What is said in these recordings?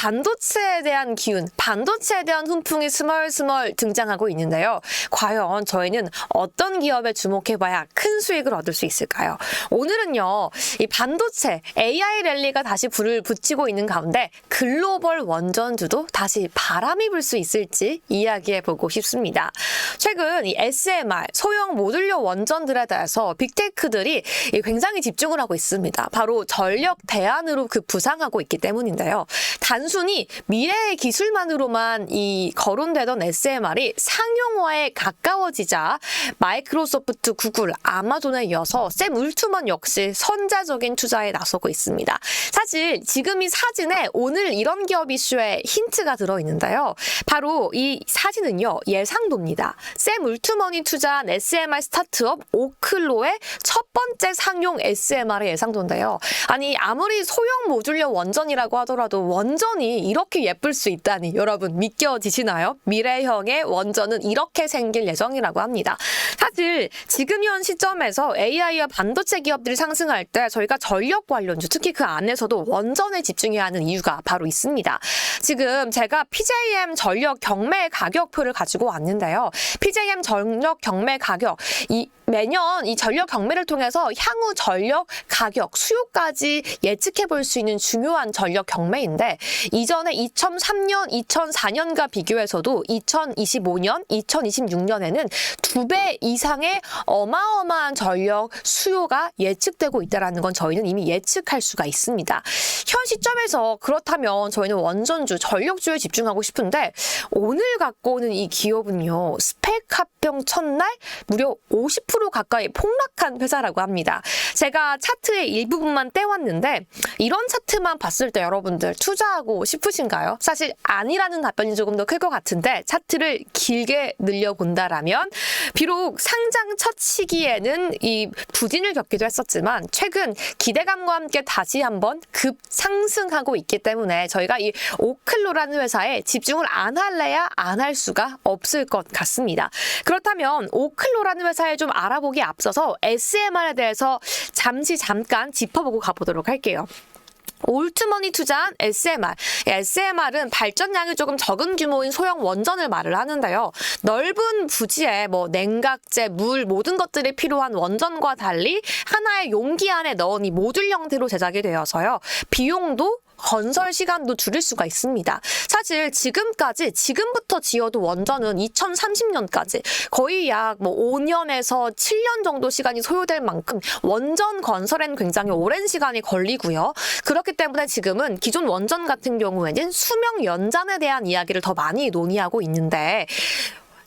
반도체에 대한 기운, 반도체에 대한 훈풍이 스멀스멀 등장하고 있는데요. 과연 저희는 어떤 기업에 주목해봐야 큰 수익을 얻을 수 있을까요? 오늘은요, 이 반도체 AI 랠리가 다시 불을 붙이고 있는 가운데 글로벌 원전주도 다시 바람이 불 수 있을지 이야기해보고 싶습니다. 최근 이 SMR, 소형 모듈러 원전들에 대해서 빅테크들이 굉장히 집중을 하고 있습니다. 바로 전력 대안으로 부상하고 있기 때문인데요. 단순히 미래의 기술만으로만 거론되던 SMR이 상용화에 가까워지자 마이크로소프트, 구글, 아마존에 이어서 샘 울트먼 역시 선자적인 투자에 나서고 있습니다. 사실 지금 이 사진에 오늘 이런 기업 이슈에 힌트가 들어있는데요. 바로 이 사진은요, 예상도입니다. 샘 울트먼이 투자한 SMR 스타트업 오클로의 첫 번째 상용 SMR의 예상도인데요. 아니, 아무리 소형 모듈러 원전이라고 하더라도 원전이 이렇게 예쁠 수 있다니 여러분 믿겨지시나요? 미래형의 원전은 이렇게 생길 예정이라고 합니다. 사실 지금 현 시점에서 AI와 반도체 기업들이 상승할 때 저희가 전력 관련주, 특히 그 안에서도 원전에 집중해야 하는 이유가 바로 있습니다. 지금 제가 PJM 전력 경매 가격표를 가지고 왔는데요. PJM 전력 경매 가격, 매년 이 전력 경매를 통해서 향후 전력 가격, 수요까지 예측해 볼 수 있는 중요한 전력 경매인데, 이전에 2003년, 2004년과 비교해서도 2025년, 2026년에는 2배 이상의 어마어마한 전력 수요가 예측되고 있다는 건 저희는 이미 예측할 수가 있습니다. 현 시점에서 그렇다면 저희는 원전주, 전력주에 집중하고 싶은데, 오늘 갖고 오는 이 기업은요, 스펙 합병 첫날 무려 50% 가까이 폭락한 회사라고 합니다. 제가 차트의 일부분만 떼왔는데 이런 차트만 봤을 때 여러분들 투자하고 싶으신가요? 사실 아니라는 답변이 조금 더 클 것 같은데, 차트를 길게 늘려본다라면 비록 상장 첫 시기에는 이 부진을 겪기도 했었지만 최근 기대감과 함께 다시 한번 급상승하고 있기 때문에 저희가 이 오클로라는 회사에 집중을 안 할래야 안 할 수가 없을 것 같습니다. 그렇다면 오클로라는 회사에 좀 알아보기 앞서서 SMR에 대해서 잠깐 짚어보고 가보도록 할게요. 올트먼이 투자한 SMR. SMR은 발전량이 조금 적은 규모인 소형 원전을 말을 하는데요. 넓은 부지에 냉각제, 물 모든 것들이 필요한 원전과 달리 하나의 용기 안에 넣은 이 모듈 형태로 제작이 되어서요. 비용도 건설 시간도 줄일 수가 있습니다. 사실 지금부터 지어도 원전은 2030년까지 거의 약 5년에서 7년 정도 시간이 소요될 만큼 원전 건설엔 굉장히 오랜 시간이 걸리고요. 그렇기 때문에 지금은 기존 원전 같은 경우에는 수명 연장에 대한 이야기를 더 많이 논의하고 있는데,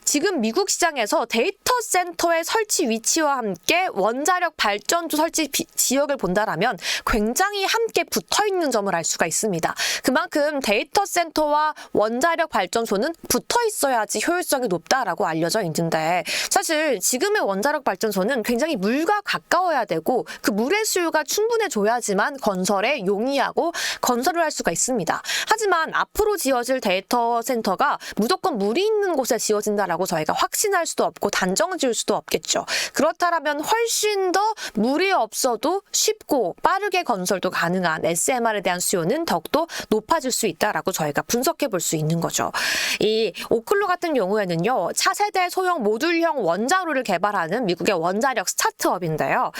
지금 미국 시장에서 데이터 센터의 설치 위치와 함께 원자력 발전소 설치 지역을 본다라면 굉장히 함께 붙어있는 점을 알 수가 있습니다. 그만큼 데이터 센터와 원자력 발전소는 붙어 있어야지 효율성이 높다라고 알려져 있는데, 사실 지금의 원자력 발전소는 굉장히 물과 가까워야 되고 그 물의 수요가 충분해져야지만 건설에 용이하고 건설을 할 수가 있습니다. 하지만 앞으로 지어질 데이터 센터가 무조건 물이 있는 곳에 지어진다라고 저희가 확신할 수도 없고 단정을 지을 수도 없겠죠. 그렇다면 훨씬 더 물이 없어도 쉽고 빠르게 건설도 가능한 SMR에 대한 수요는 더욱더 높아질 수 있다라고 저희가 분석해 볼 수 있는 거죠. 이 오클로 같은 경우에는요, 차세대 소형 모듈형 원자로를 개발하는 미국의 원자력 스타트업인데요.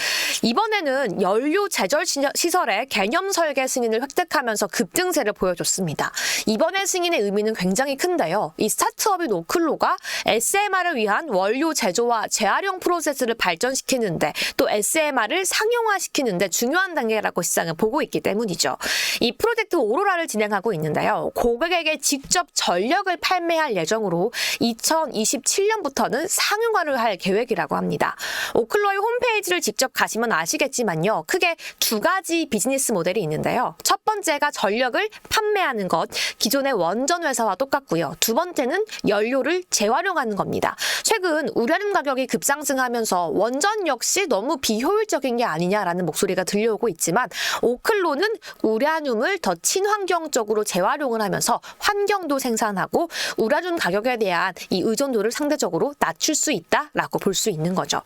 이번에는 연료 제절 시설의 개념 설계 승인을 획득하면서 급등세를 보여줬습니다. 이번의 승인의 의미는 굉장히 큰데요. 이 스타트업인 오클로가 SMR을 위한 원료 제조와 재활용 프로세스를 발전시키는데, 또 SMR을 상용화시키는데 중요한 단계라고 시장은 보고 있기 때문이죠. 이 프로젝트 오로라를 진행하고 있는데요. 고객에게 직접 전력을 판매할 예정으로 2027년부터는 상용화를 할 계획이라고 합니다. 오클로의 홈페이지를 직접 가시면 아시겠지만요. 크게 두 가지 비즈니스 모델이 있는데요. 첫 번째가 전력을 판매하는 것, 기존의 원전 회사와 똑같고요. 두 번째는 연료를 재활용하는 겁니다. 최근 우려는 우라늄 가격이 급상승하면서 원전 역시 너무 비효율적인 게 아니냐라는 목소리가 들려오고 있지만 오클론은 우라늄을 더 친환경적으로 재활용을 하면서 환경도 생산하고 우라늄 가격에 대한 이 의존도를 상대적으로 낮출 수 있다라고 볼 수 있는 거죠.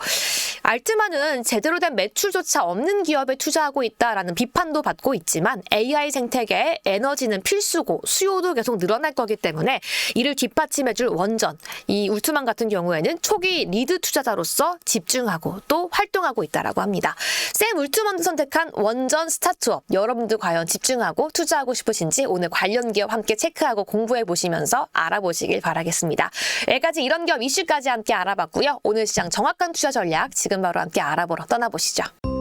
알트만은 제대로 된 매출조차 없는 기업에 투자하고 있다라는 비판도 받고 있지만 AI 생태계에 에너지는 필수고 수요도 계속 늘어날 거기 때문에 이를 뒷받침해줄 원전, 이 울트만 같은 경우에는 초기 리드 투자자로서 집중하고 또 활동하고 있다라고 합니다. 샘 울트만도 선택한 원전 스타트업, 여러분들 과연 집중하고 투자하고 싶으신지 오늘 관련 기업 함께 체크하고 공부해 보시면서 알아보시길 바라겠습니다. 여기까지 이런 기업 이슈까지 함께 알아봤고요. 오늘 시장 정확한 투자 전략 지금 바로 함께 알아보러 떠나보시죠.